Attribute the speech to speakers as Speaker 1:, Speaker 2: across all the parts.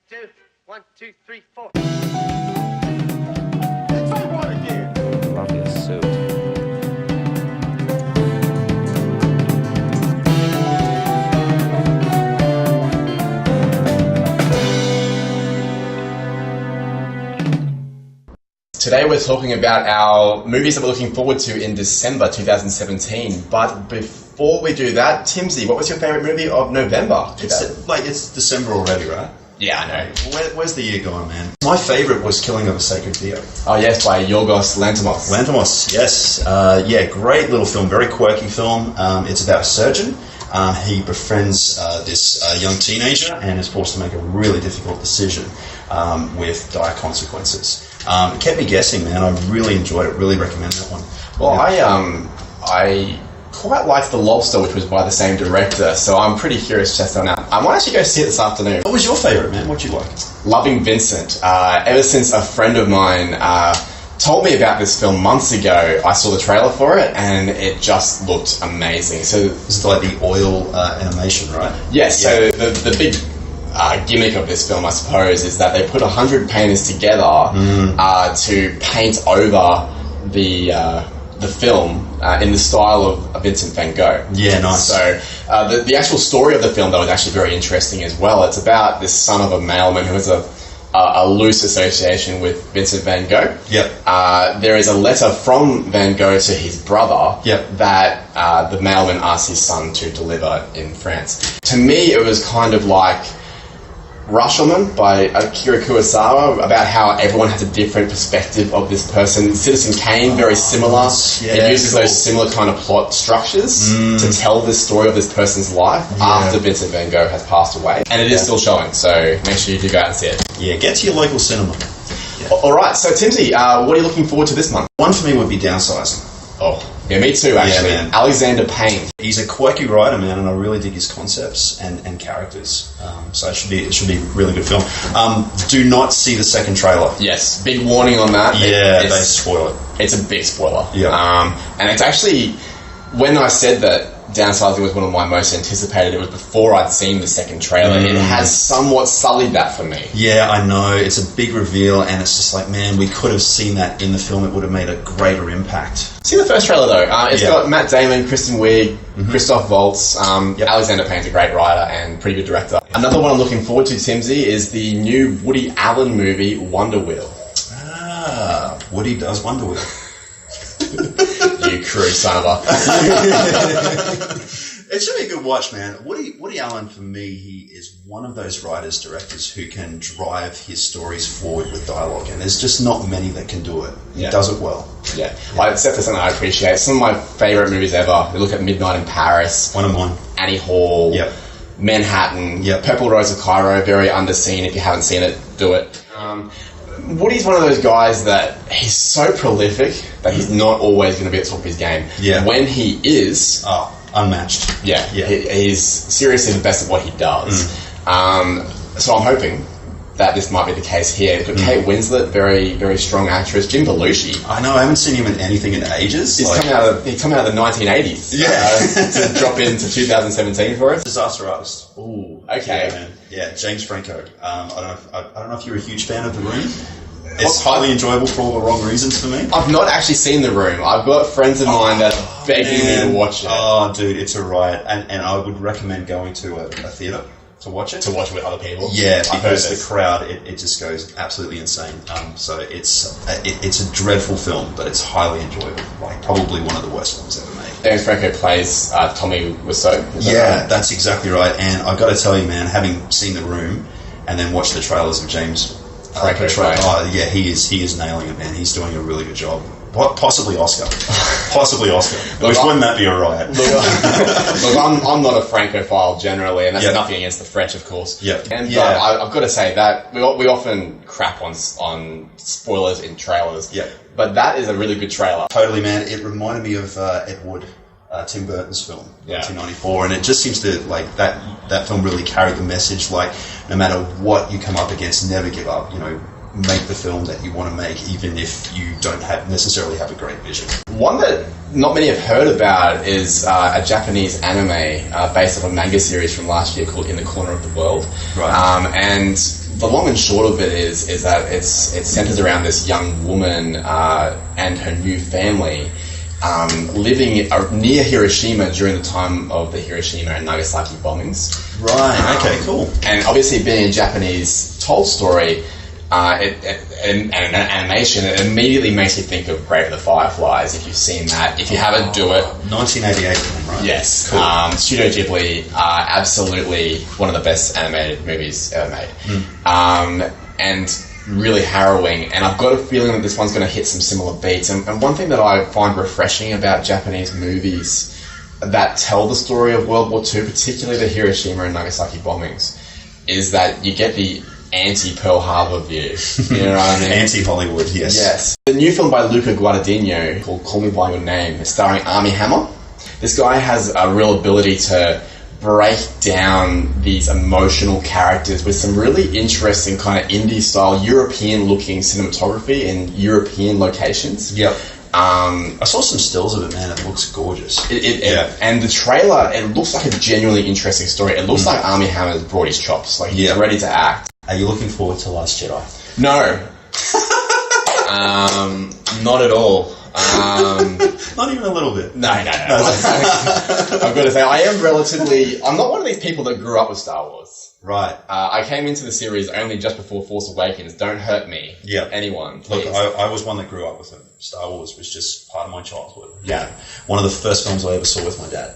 Speaker 1: two, 1, 2, 3, 4.
Speaker 2: Say what again?
Speaker 3: Probably a suit.
Speaker 4: Today we're talking about our movies that we're looking forward to in December 2017. But before we do that, Timmsy, what was your favourite movie of November?
Speaker 2: It's December already, right?
Speaker 4: Yeah, I know.
Speaker 2: Where's the year going, man? My favourite was Killing of a Sacred Deer.
Speaker 4: Oh yes, by Yorgos Lanthimos.
Speaker 2: Lanthimos, yes. Yeah, great little film, very quirky film. It's about a surgeon. He befriends this young teenager and is forced to make a really difficult decision with dire consequences. It kept me guessing, man. I really enjoyed it. Really recommend that one.
Speaker 4: Well, yeah. I quite liked The Lobster, which was by the same director, so I'm pretty curious to test that out. I might actually go see it this afternoon.
Speaker 2: What was your favourite, man? What'd you like?
Speaker 4: Loving Vincent. Ever since a friend of mine told me about this film months ago, I saw the trailer for it and it just looked amazing. So
Speaker 2: It's like the oil animation, right?
Speaker 4: yes, so the big gimmick of this film, I suppose, is that they put 100 painters together to paint over the film in the style of Vincent van Gogh.
Speaker 2: Yeah, nice.
Speaker 4: So the actual story of the film, though, is actually very interesting as well. It's about this son of a mailman who has a loose association with Vincent van Gogh.
Speaker 2: Yep.
Speaker 4: There is a letter from Van Gogh to his brother
Speaker 2: Yep.
Speaker 4: that the mailman asks his son to deliver in France. To me, it was kind of like Rashomon by Akira Kurosawa, about how everyone has a different perspective of this person. Citizen Kane, very similar.
Speaker 2: Yeah,
Speaker 4: It uses
Speaker 2: cool.
Speaker 4: those similar kind of plot structures to tell the story of this person's life after Vincent van Gogh has passed away. And it is still showing, so make sure you do go out and see it.
Speaker 2: Yeah, get to your local cinema.
Speaker 4: Alright, so Timmsy, what are you looking forward to this month?
Speaker 2: One for me would be Downsizing.
Speaker 4: Oh, yeah, me too, actually.
Speaker 2: man.
Speaker 4: Alexander Payne.
Speaker 2: He's a quirky writer, man, and I really dig his concepts and characters. So it should be a really good film. Do not see the second trailer.
Speaker 4: Yes, big warning on that.
Speaker 2: Yeah,
Speaker 4: It's-
Speaker 2: they spoil it.
Speaker 4: It's a big spoiler.
Speaker 2: Yeah.
Speaker 4: And it's actually, when I said that Downsizing was one of my most anticipated, it was before I'd seen the second trailer. It has somewhat sullied that for me.
Speaker 2: Yeah, I know. It's a big reveal, and it's just like, man, we could have seen that in the film. It would have made a greater impact.
Speaker 4: See the first trailer though. It's
Speaker 2: Yeah.
Speaker 4: got Matt Damon, Kristen Wiig, Christoph Waltz. Alexander Payne's a great writer and pretty good director. Another one I'm looking forward to, Timmsy, is the new Woody Allen movie, Wonder Wheel.
Speaker 2: Woody does Wonder Wheel.
Speaker 4: You crude son of a...
Speaker 2: It should be a good watch, man. Woody Allen, for me, he is one of those writers, directors who can drive his stories forward with dialogue, and there's just not many that can do it. He does it well.
Speaker 4: Yeah. It's definitely something I appreciate. Some of my favourite movies ever. You look at Midnight in Paris,
Speaker 2: One of mine.
Speaker 4: Annie Hall,
Speaker 2: Yep.
Speaker 4: Manhattan,
Speaker 2: Yep.
Speaker 4: Purple Rose of Cairo, very underseen. If you haven't seen it, do it. Woody's one of those guys that he's so prolific that he's not always going to be at the top of his game.
Speaker 2: Yeah.
Speaker 4: When he is,
Speaker 2: Unmatched.
Speaker 4: yeah. He's seriously the best at what he does. So I'm hoping that this might be the case here. We've got Kate Winslet, very, very strong actress. Jim Belushi.
Speaker 2: I know, I haven't seen him in anything in ages.
Speaker 4: He's coming out of the 1980s. To drop into 2017 for us.
Speaker 2: Disaster Artist.
Speaker 4: Ooh, okay.
Speaker 2: Yeah, man. Yeah, James Franco. I don't know if you're a huge fan of The Room. It's highly enjoyable for all the wrong reasons for me.
Speaker 4: I've not actually seen The Room. I've got friends of mine that are begging me to watch it.
Speaker 2: Oh, dude, it's a riot. And I would recommend going to a theatre to watch it.
Speaker 4: To watch it with other people.
Speaker 2: Yeah,
Speaker 4: I've heard
Speaker 2: because
Speaker 4: this.
Speaker 2: the crowd, it just goes absolutely insane. So it's a dreadful film, but it's highly enjoyable. Like, probably one of the worst films ever made.
Speaker 4: James Franco plays Tommy Wiseau. Is that
Speaker 2: Yeah,
Speaker 4: right?
Speaker 2: that's exactly right. And I've got to tell you, man, having seen The Room and then watched the trailers of James
Speaker 4: Franco.
Speaker 2: yeah, he is nailing it, man. He's doing a really good job. Possibly Oscar. Possibly Oscar. Which wouldn't that be a riot?
Speaker 4: Look, I'm not a Francophile generally, and that's
Speaker 2: Yep.
Speaker 4: nothing against the French, of course.
Speaker 2: Yep.
Speaker 4: And
Speaker 2: Yeah.
Speaker 4: I've got to say that we often crap on spoilers in trailers.
Speaker 2: Yep.
Speaker 4: But that is a really good trailer.
Speaker 2: Totally, man. It reminded me of Ed Wood, Tim Burton's film,
Speaker 4: Yeah.
Speaker 2: 1994, and it just seems to, like, that film really carried the message, like, no matter what you come up against, never give up, make the film that you want to make, even if you don't necessarily have a great vision.
Speaker 4: One that not many have heard about is a Japanese anime based on a manga series from last year called In the Corner of the World.
Speaker 2: Right.
Speaker 4: And the long and short of it is that it centers around this young woman and her new family living near Hiroshima during the time of the Hiroshima and Nagasaki bombings.
Speaker 2: Right. Okay. Cool.
Speaker 4: And obviously, being a Japanese told story, and an animation, it immediately makes you think of Grave of the Fireflies. If you've seen that, if you haven't, do it.
Speaker 2: 1988 film, right?
Speaker 4: Yes.
Speaker 2: Cool.
Speaker 4: Studio Ghibli, absolutely one of the best animated movies ever made. And really harrowing. And I've got a feeling that this one's going to hit some similar beats. And one thing that I find refreshing about Japanese movies that tell the story of World War II, particularly the Hiroshima and Nagasaki bombings, is that you get the anti-Pearl Harbor view. You know what I mean?
Speaker 2: Anti-Hollywood, yes. Yes.
Speaker 4: The new film by Luca Guadagnino called Call Me By Your Name is starring Armie Hammer. This guy has a real ability to break down these emotional characters with some really interesting kind of indie-style, European-looking cinematography in European locations.
Speaker 2: Yep. I saw some stills of it, man. It looks gorgeous.
Speaker 4: And the trailer, it looks like a genuinely interesting story. It looks like Armie Hammer's brought his chops. Like, he's ready to act.
Speaker 2: Are you looking forward to Last Jedi?
Speaker 4: No. Not at all.
Speaker 2: Not even a little bit.
Speaker 4: No. I've got to say, I'm not one of these people that grew up with Star Wars.
Speaker 2: Right.
Speaker 4: I came into the series only just before Force Awakens. Don't hurt me.
Speaker 2: Yeah.
Speaker 4: Anyone, please.
Speaker 2: Look, I was one that grew up with it. Star Wars was just part of my childhood.
Speaker 4: Yeah.
Speaker 2: One of the first films I ever saw with my dad.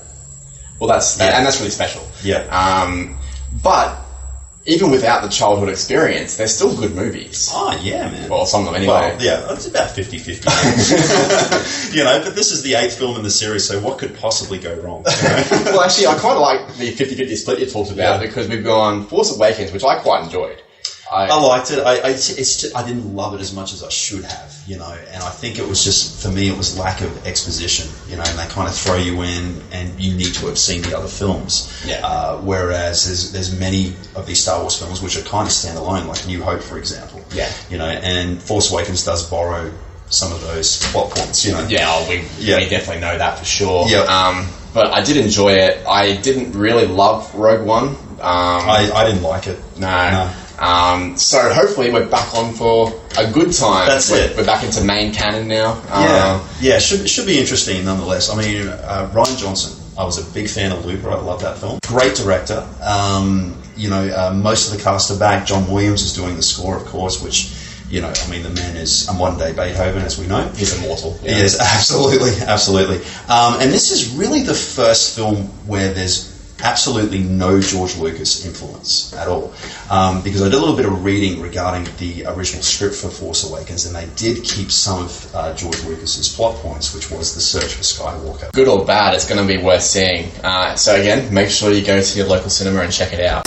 Speaker 4: Well, and that's really special.
Speaker 2: Yeah.
Speaker 4: But even without the childhood experience, they're still good movies.
Speaker 2: Oh, yeah, man.
Speaker 4: Well, some of them anyway.
Speaker 2: Well, yeah, it's about 50-50. You know, but this is the 8th film in the series, so what could possibly go wrong? You know?
Speaker 4: Well, actually, I kind of like the 50-50 split you talked about because we've gone Force Awakens, which I quite enjoyed.
Speaker 2: I liked it. I didn't love it as much as I should have, you know, and I think it was just, for me, it was lack of exposition, you know, and they kind of throw you in and you need to have seen the other films.
Speaker 4: Yeah.
Speaker 2: Whereas there's many of these Star Wars films which are kind of standalone, like New Hope, for example.
Speaker 4: Yeah.
Speaker 2: You know, and Force Awakens does borrow some of those plot points, you know.
Speaker 4: Yeah, we definitely know that for sure.
Speaker 2: Yeah.
Speaker 4: But I did enjoy it. I didn't really love Rogue One.
Speaker 2: I didn't like it.
Speaker 4: No. So hopefully we're back on for a good time.
Speaker 2: That's it.
Speaker 4: We're back into main canon now.
Speaker 2: Should be interesting nonetheless. I mean, Rian Johnson, I was a big fan of Looper. I love that film. Great director. Most of the cast are back. John Williams is doing the score, of course, which, you know, I mean, the man is a modern-day Beethoven, as we know.
Speaker 4: He's immortal.
Speaker 2: Yeah. He is, absolutely. And this is really the first film where there's absolutely no George Lucas influence at all. Because I did a little bit of reading regarding the original script for Force Awakens, and they did keep some of George Lucas's plot points, which was the search for Skywalker.
Speaker 4: Good or bad, it's going to be worth seeing. So again, make sure you go to your local cinema and check it out.